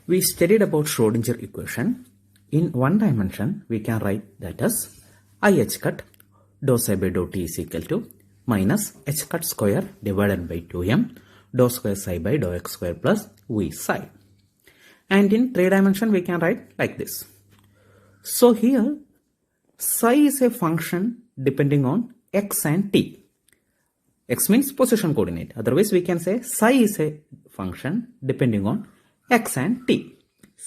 We studied about Schrodinger equation. In one dimension, we can write that as I h cut dou psi by dou t is equal to minus h cut square divided by 2m dou square psi by dou x square plus v psi. And in three dimension, we can write like this. So here, psi is a function depending on x and t. X means position coordinate. Otherwise, we can say psi is a function depending on x and t.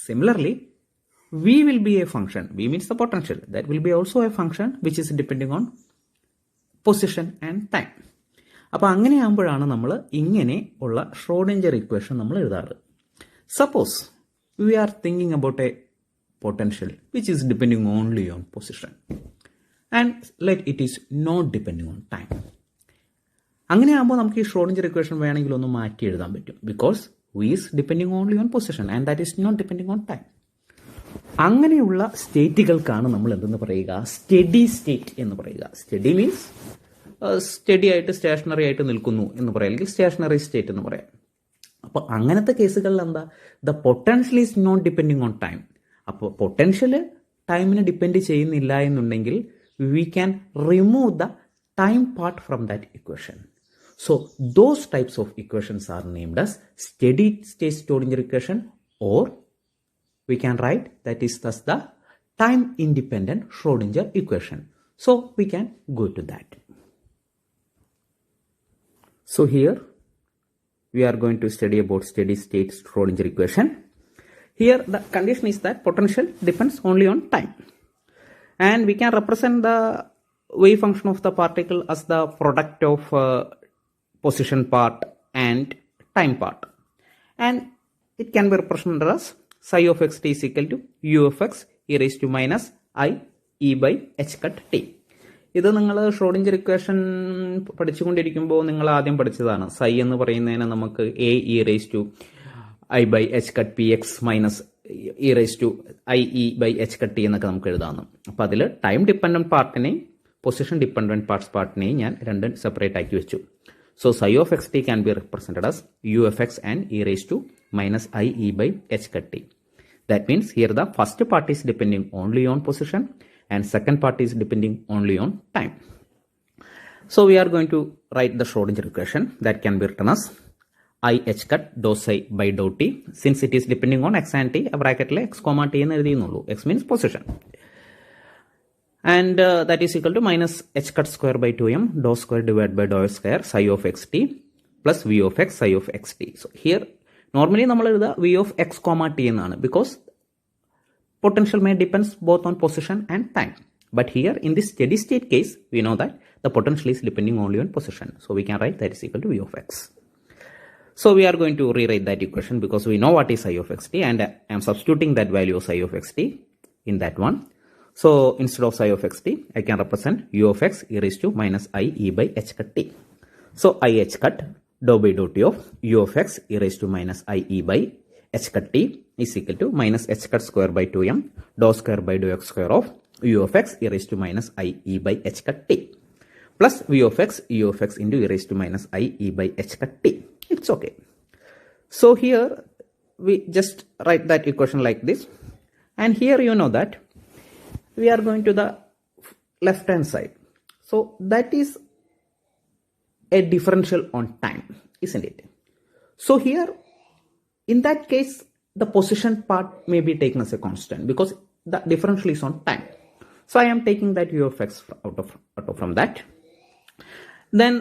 Similarly, v will be a function. V means the potential. That will be also a function which is depending on position and time. അപ്പോൾ അങ്ങനെയാകുമ്പോഴാണ് നമ്മൾ ഇങ്ങനെ ഉള്ള Schrodinger equation നമ്മൾ എഴുതാറ്. Suppose we are thinking about a potential which is depending only on position and let it is not depending on time. അങ്ങനെയാകുമ്പോൾ നമുക്ക് ഈ Schrödinger equation വേണമെങ്കിൽ ഒന്ന് മാറ്റി എഴുതാൻ പറ്റും. Because V is depending only on position and that is not depending on time. അങ്ങനെയുള്ള സ്റ്റേറ്റുകൾക്കാണ് നമ്മൾ എന്തെന്ന് പറയുക, സ്റ്റഡി സ്റ്റേറ്റ് എന്ന് പറയുക. സ്റ്റഡി മീൻസ് സ്റ്റഡി ആയിട്ട് സ്റ്റേഷനറി ആയിട്ട് നിൽക്കുന്നു എന്ന് പറയാം, അല്ലെങ്കിൽ സ്റ്റേഷനറി സ്റ്റേറ്റ് എന്ന് പറയാം. അപ്പോൾ അങ്ങനത്തെ കേസുകളിൽ എന്താ, the potential is not depending on time. അപ്പോൾ പൊട്ടൻഷ്യൽ ടൈമിനെ ഡിപ്പെൻഡ് ചെയ്യുന്നില്ല എന്നുണ്ടെങ്കിൽ we can remove the time part from that equation. So those types of equations are named as steady state Schrodinger equation, or we can write that is thus the time independent Schrodinger equation. So we can go to that. So here we are going to study about steady state Schrodinger equation. Here the condition is that potential depends only on time, and we can represent the wave function of the particle as the product of position part and time part, and it can be represented as psi of x t is equal to u of x e raised to minus I e by h cut t. ഇത് നിങ്ങൾ Schrödinger equation പഠിച്ചുകൊണ്ടിരിക്കുമ്പോൾ നിങ്ങൾ ആദ്യം പഠിച്ചതാണ്. സൈ എന്ന് പറയുന്നതിന് നമുക്ക് A E raise to I by H cut P X minus E raise to I E by H cut T എന്നൊക്കെ നമുക്ക് എഴുതാമെന്ന്. അപ്പോൾ അതിൽ ടൈം ഡിപ്പെൻഡൻറ്റ് പാർട്ടിനെയും പൊസിഷൻ ഡിപ്പെൻഡൻറ്റ് പാർട്ടിനെയും ഞാൻ രണ്ടും സെപ്പറേറ്റ് ആക്കി വെച്ചു. So psi of X T can be represented as U F X and E raise to minus I E by H cut T. That means here the first part is depending only on position and second part is depending only on time. So we are going to write the Schrodinger equation that can be written as I h cut dou psi by dou t. Since it is depending on x and t, a bracket le x comma t എന്ന് എഴുതിയുള്ളൂ. X means position. And that is equal to minus h cut square by 2m dou square divided by dou square psi of xt plus v of x psi of xt. So here normally നമ്മൾ എഴുതുക v of x comma t എന്നാണ്, because potential may depends both on position and time. But here in this steady state case, we know that the potential is depending only on position. So we can write that is equal to v of x. So we are going to rewrite that equation because we know what is psi of xt, and I am substituting that value of psi of xt in that one. So instead of psi of xt, I can represent u of x e raised to minus I e by h cut t. So I h cut dou by dou t of u of x e raised to minus I e by h cut t is equal to minus h cut square by 2m dou square by dou x square of u of x e raised to minus I e by h cut t plus v of x u of x into e raised to minus I e by h cut t. It's okay. So here we just write that equation like this, and here you know that we are going to the left hand side. So that is a differential on time, isn't it? So here in that case the position part may be taken as a constant because the differential is on time. So I am taking that u of x out of from that. Then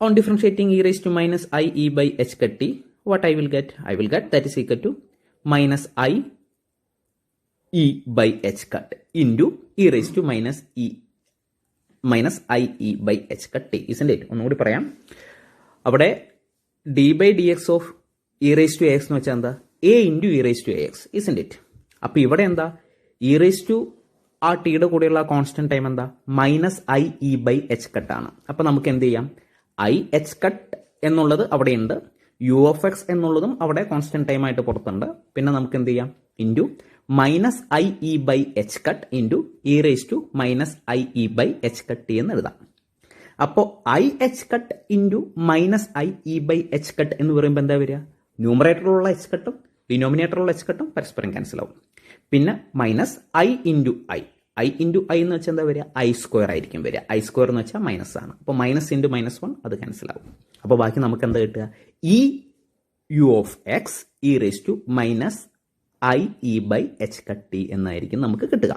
on differentiating e raised to minus I e by h cut t, what I will get? I will get that is equal to minus I e by h cut into e raised to minus I e by h cut t, isn't it? ഒന്നുകൂടി പറയാം. അവിടെ d by dx of e raised to ax എന്ന് വെച്ചാൽ എന്താ, a into e raised to ax, isn't it? അപ്പോൾ ഇവിടെ എന്താ, e raised to ആ ടിയുടെ കൂടെയുള്ള കോൺസ്റ്റന്റ് ടൈം എന്താ, minus I e by h cut ആണ്. അപ്പോൾ നമുക്ക് എന്ത് ചെയ്യാം, I h cut എന്നുള്ളത് അവിടെയുണ്ട്, u of x എന്നുള്ളതും അവിടെ കോൺസ്റ്റന്റ് ടൈം ആയിട്ട് പുറത്തുണ്ട്. പിന്നെ നമുക്ക് എന്ത് ചെയ്യാം, into minus I e by h cut into e raise to minus I e by h cut t എന്ന് എഴുതാം. അപ്പോൾ I h cut into minus I e by h cut എന്ന് പറയുമ്പോൾ എന്താ വരിക, ന്യൂമറേറ്ററിലുള്ള എച്ച് കട്ടും ഡിനോമിനേറ്ററിലുള്ള എച്ച് കട്ടും പരസ്പരം ക്യാൻസൽ ആവും. പിന്നെ minus I into I. I into I എന്ന് വെച്ചാൽ എന്താ വരിക? ഐ സ്ക്വയർ ആയിരിക്കും വരിക. ഐ സ്ക്വയർ എന്ന് വെച്ചാൽ മൈനസ് ആണ്. അപ്പോൾ മൈനസ് ഇൻറ്റു മൈനസ് 1 അത് ക്യാൻസൽ ആവും. അപ്പോൾ ബാക്കി നമുക്ക് എന്താ കിട്ടുക? E U of X E raise to minus I E by H cut T എന്നായിരിക്കും നമുക്ക് കിട്ടുക.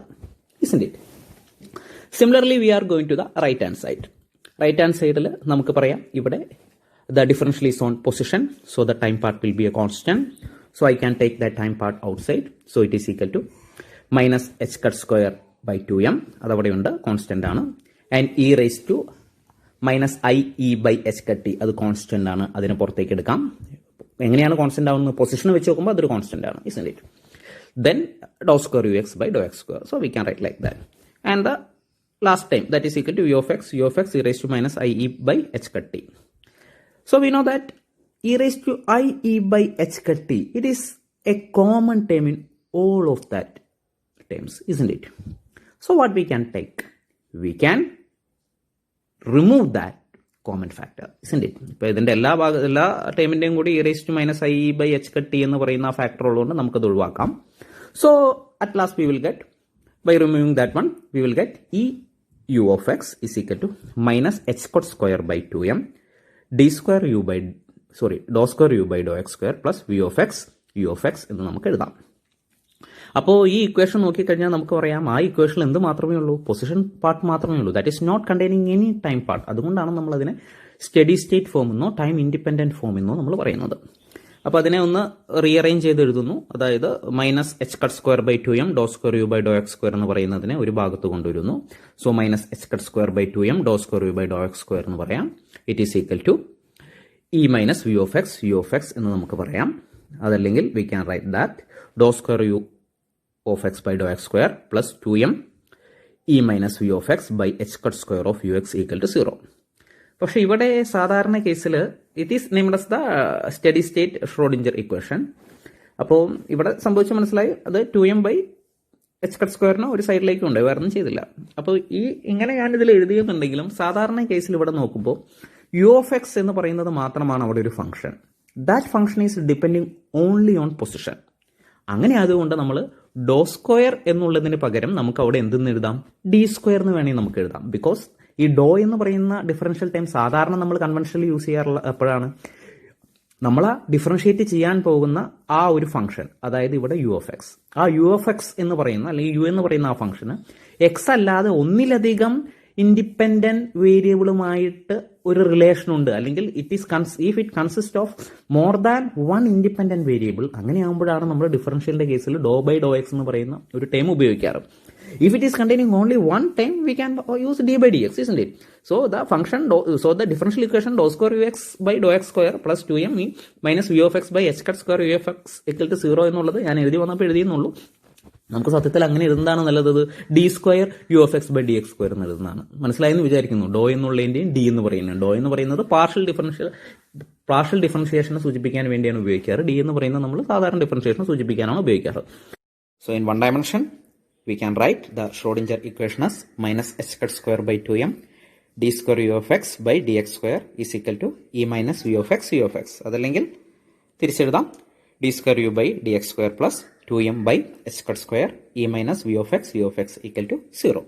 Isn't it? Similarly we are going to the right hand side. Right hand സൈഡിൽ നമുക്ക് പറയാം ഇവിടെ the differential is on position, so the time part will be a constant. So I can take that time part outside. So it is equal to minus h cut square by 2m. അതവിടെ ഉണ്ട്, constant ആണ്. And E raise to minus I E by H cut T, അത് constant ആണ്. അതിനെ പുറത്തേക്ക് എടുക്കാം. എങ്ങനെയാണ് constant ആവുന്നത്? പൊസിഷൻ വെച്ച് നോക്കുമ്പോൾ അതൊരു കോൺസ്റ്റന്റ് ആണ്. isn't it? Then dou square ux by dou x square. So we can write like that. And the last time, that is equal to u of x e raised to minus i e by h cut t. So we know that e raised to I e by h cut t, it is a common term in all of that terms, isn't it? So what we can take? We can remove that common factor, isn't it? ഇപ്പോൾ ഇതിൻ്റെ എല്ലാ ടേമിൻ്റെയും കൂടി e raised to minus I e by h cut t എന്ന് പറയുന്ന ആ factor ഉള്ളതുകൊണ്ട് നമുക്കത് ഒഴിവാക്കാം. So at last we will get, by removing that one, we will get e u of x is equal to minus h cut square by 2m dou square u by dou x square plus v of x u of x എന്ന് നമുക്ക് എഴുതാം. അപ്പോൾ ഈ equation നോക്കിക്കഴിഞ്ഞാൽ നമുക്ക് പറയാം ആ ഇക്വേഷനിൽ എന്ത് മാത്രമേ ഉള്ളൂ? പൊസിഷൻ പാർട്ട് മാത്രമേ ഉള്ളൂ. That is not containing any time part. അതുകൊണ്ടാണ് നമ്മൾ അതിനെ സ്റ്റഡി സ്റ്റേറ്റ് ഫോം എന്നോ ടൈം ഇൻഡിപെൻഡന്റ് ഫോം എന്നോ നമ്മൾ പറയുന്നത്. അപ്പോൾ അതിനെ ഒന്ന് റീഅറേഞ്ച് ചെയ്ത് എഴുതുന്നു. അതായത് minus H cut square by 2m doh square U by doh X square എന്ന് പറയുന്നതിനെ ഒരു ഭാഗത്ത് കൊണ്ടുവരുന്നു. So minus H cut square by 2m doh square U by doh X square എന്ന് പറയാം. It is equal to E minus V of X U of X എന്ന് നമുക്ക് പറയാം. അതല്ലെങ്കിൽ we can write that doh square U of X by doh X square plus 2m E minus V of X by H cut square of U X equal to 0. പക്ഷെ ഇവിടെ സാധാരണ കേസിൽ it is named as the steady state Schrodinger equation. അപ്പോൾ ഇവിടെ സംഭവിച്ച മനസ്സിലായി, അത് 2m by H cut സ്ക്വയറിന് ഒരു സൈഡിലേക്ക് ഉണ്ട്, വേറെ ഒന്നും ചെയ്തില്ല. അപ്പോൾ ഇങ്ങനെ ഞാനിതിൽ എഴുതിയെന്നുണ്ടെങ്കിലും സാധാരണ കേസിൽ ഇവിടെ നോക്കുമ്പോൾ യു ഓഫ് എക്സ് എന്ന് പറയുന്നത് മാത്രമാണ് അവിടെ ഒരു function. That function is depending only on position. അങ്ങനെ ആയതുകൊണ്ട് നമ്മൾ ഡോ സ്ക്വയർ എന്നുള്ളതിന് പകരം നമുക്ക് അവിടെ എന്തെന്ന് എഴുതാം? ഡി സ്ക്വയർ എന്ന് വേണമെങ്കിൽ നമുക്ക് എഴുതാം. ബിക്കോസ് ഈ ഡോ എന്ന് പറയുന്ന ഡിഫറൻഷ്യൽ ടൈം സാധാരണ നമ്മൾ കൺവെൻഷനലി യൂസ് ചെയ്യാറുള്ള എപ്പോഴാണ്? നമ്മൾ ഡിഫറൻഷിയേറ്റ് ചെയ്യാൻ പോകുന്ന ആ ഒരു ഫംഗ്ഷൻ, അതായത് ഇവിടെ യു ഓഫ് എക്സ്, ആ യു ഓഫ് എക്സ് എന്ന് പറയുന്ന അല്ലെങ്കിൽ യു എന്ന് പറയുന്ന ആ ഫംഗ്ഷന് എക്സ് അല്ലാതെ ഒന്നിലധികം ഇൻഡിപെൻഡന്റ് വേരിയബിളുമായിട്ട് ഒരു റിലേഷൻ ഉണ്ട്, അല്ലെങ്കിൽ if it consist of more than one independent variable, അങ്ങനെയാകുമ്പോഴാണ് നമ്മൾ ഡിഫറൻഷ്യലിന്റെ കേസിൽ ഡോ ബൈ ഡോ എക്സ് എന്ന് പറയുന്ന ഒരു ടേം ഉപയോഗിക്കാറ്. If it is containing only one term, we can use d by dx, isn't it? So the function, the differential equation dou square ux by dou x square plus 2m minus v of x by h cut square u of x equal to 0 എന്നുള്ളത് ഞാൻ എഴുതി വന്നപ്പോൾ എഴുതിയെന്നുള്ളൂ. നമുക്ക് സത്യത്തിൽ അങ്ങനെ എഴുതുന്നതാണ് നല്ലത്. D square U of X by D X square എന്ന് എഴുതുന്നതാണ്. മനസ്സിലായെന്ന് വിചാരിക്കുന്നു. ഡോ എന്നുള്ളതിന്റെയും ഡി എന്ന് പറയുന്നത്, ഡോ എന്ന് പറയുന്നത് പാർഷ്യൽ ഡിഫറൻഷിയേഷനെ സൂചിപ്പിക്കാൻ വേണ്ടിയാണ് ഉപയോഗിക്കാറ്. ഡി എന്ന് പറയുന്നത് നമ്മൾ സാധാരണ ഡിഫറൻഷിയേഷനെ സൂചിപ്പിക്കാനാണ് ഉപയോഗിക്കാറ്. So in one dimension we can write the Schrodinger equation as minus h cut square by 2m d square u of x by dx square is equal to e minus v of x u of x. അതല്ലെങ്കിൽ തിരിച്ചെഴുതാം d square u by dx square plus 2m by h cut square e minus v of x u of x equal to 0.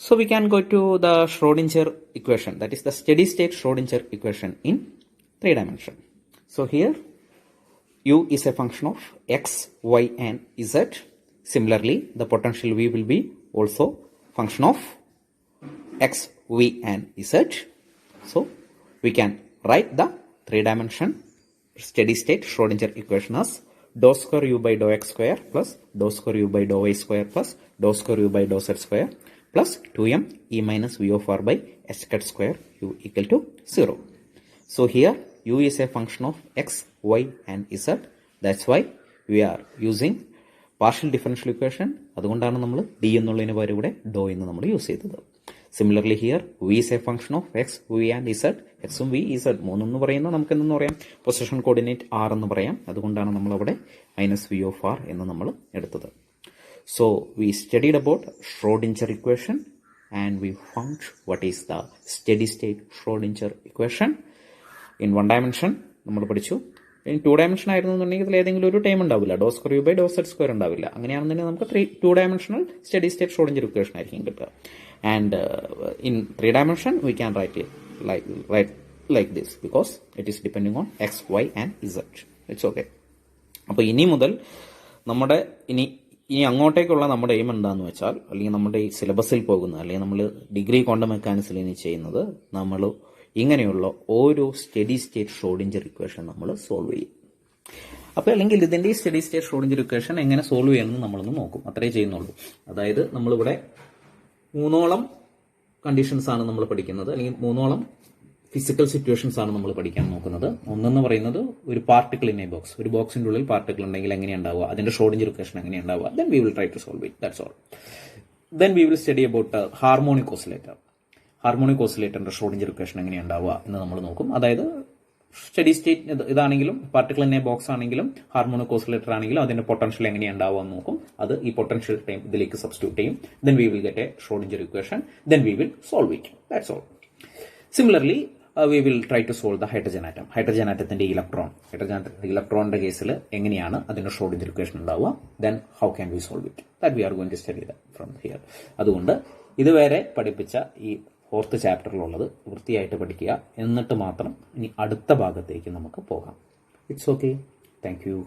So we can go to the Schrodinger equation, that is the steady state Schrodinger equation in 3 dimension. So here u is a function of x, y and z. Similarly, the potential V will be also function of x, v and z. So we can write the 3-dimension steady state Schrodinger equation as dou square u by dou x square plus dou square u by dou y square plus dou square u by dou z square plus 2m e minus v of r by h cut square u equal to 0. So here u is a function of x, y and z. That's why we are using partial differential equation. അതുകൊണ്ടാണ് നമ്മൾ D എന്നുള്ളതിന് പകരം ഇവിടെ ഡോ എന്ന് നമ്മൾ use ചെയ്തത്. Similarly here V is a function of X, V and Z. എക്സും V Z മൂന്നെന്ന് പറയുന്നത് നമുക്ക് എന്തെന്ന് പറയാം? പൊസിഷൻ കോർഡിനേറ്റ് ആർ എന്ന് പറയാം. അതുകൊണ്ടാണ് നമ്മൾ അവിടെ മൈനസ് വി ഓഫ് ആർ എന്ന് നമ്മൾ എടുത്തത്. So we studied about Schrodinger equation and we found what is the steady state Schrodinger equation. In one dimension നമ്മൾ പഠിച്ചു ഇനി 2 ഡയമെൻഷൻ ആയിരുന്നുണ്ടെങ്കിൽ ഇതിൽ ഏതെങ്കിലും ഒരു ടൈം ഉണ്ടാവില്ല, doh square U by doh Z square ഉണ്ടാവില്ല. അങ്ങനെയാണെന്നുണ്ടെങ്കിൽ നമുക്ക് 2 dimensional study state Schrodinger equation ആയിരിക്കും കിട്ടുക. And in 3 dimension we can write like this because it is depending on X, Y and Z. It's okay. അപ്പോൾ ഇനി മുതൽ നമ്മുടെ ഇനി അങ്ങോട്ടേക്കുള്ള നമ്മുടെ എയിം എന്താണെന്ന് വെച്ചാൽ, അല്ലെങ്കിൽ നമ്മുടെ ഈ സിലബസിൽ പോകുന്ന, അല്ലെങ്കിൽ നമ്മൾ ഡിഗ്രി ക്വാണ്ടം മെക്കാനിക്സിൽ ഇനി ചെയ്യുന്നത്, നമ്മൾ ഇങ്ങനെയുള്ള ഓരോ സ്റ്റഡി സ്റ്റേറ്റ് ഷ്രോഡിഞ്ചർ ഇക്വേഷൻ നമ്മൾ സോൾവ് ചെയ്യും. അപ്പോൾ അല്ലെങ്കിൽ ഇതിൻ്റെ ഈ സ്റ്റഡി സ്റ്റേറ്റ് ഷ്രോഡിഞ്ചർ ഇക്വേഷൻ എങ്ങനെ സോൾവ് ചെയ്യണമെന്ന് നമ്മളൊന്ന് നോക്കും. അത്രേ ചെയ്യുന്നുള്ളൂ. അതായത് നമ്മളിവിടെ 3 കണ്ടീഷൻസ് ആണ് നമ്മൾ പഠിക്കുന്നത്, അല്ലെങ്കിൽ 3 ഫിസിക്കൽ സിറ്റുവേഷൻസ് ആണ് നമ്മൾ പഠിക്കാൻ നോക്കുന്നത്. ഒന്നെന്ന് പറയുന്നത് ഒരു പാർട്ടിക്കിൾ ഇൻ എ ബോക്സ്, ഒരു ബോക്സിന്റെ ഉള്ളിൽ പാർട്ടിക്കിൾ ഉണ്ടെങ്കിൽ എങ്ങനെയുണ്ടാവുക, അതിന്റെ ഷ്രോഡിഞ്ചർ ഇക്വേഷൻ എങ്ങനെയുണ്ടാവുക. Then we will try to solve it, that's all. Then we will study about harmonic oscillator. Harmonic ഓസിലേറ്ററിന്റെ ഷ്രോഡിഞ്ചർ ഇക്വേഷൻ എങ്ങനെയുണ്ടാവുക എന്ന് നമ്മൾ നോക്കും. അതായത് സ്റ്റഡി സ്റ്റേറ്റ് ഇതാണെങ്കിലും പാർട്ടിക്കിൾ ഇൻ എ ബോക്സ് ആണെങ്കിലും ഹാർമോണിക് ഓസിലേറ്റർ ആണെങ്കിലും അതിന്റെ പൊട്ടൻഷ്യൽ എങ്ങനെയുണ്ടാവുക എന്ന് നോക്കും. അത് ഈ പൊട്ടൻഷ്യൽ ടൈം ഇതിലേക്ക് സബ്സ്റ്റിറ്റ്യൂട്ട് ചെയ്യും. Then we will get a Schrodinger equation. Then we will solve it, that's all. Similarly we will try to solve the hydrogen atom. Hydrogen ആറ്റത്തിന്റെ ഇലക്ട്രോണിന്റെ കേസിൽ എങ്ങനെയാണ് അതിന്റെ ഷ്രോഡിഞ്ചർ ഇക്വേഷൻ ഉണ്ടാവുക. Then how can we solve it, that we are going to study that from here. അതുകൊണ്ട് ഇതുവരെ പഠിപ്പിച്ച ഈ 4th ചാപ്റ്ററിലുള്ളത് വൃത്തിയായിട്ട് പഠിക്കുക. എന്നിട്ട് മാത്രം ഇനി അടുത്ത ഭാഗത്തേക്ക് നമുക്ക് പോകാം. It's okay. Thank you.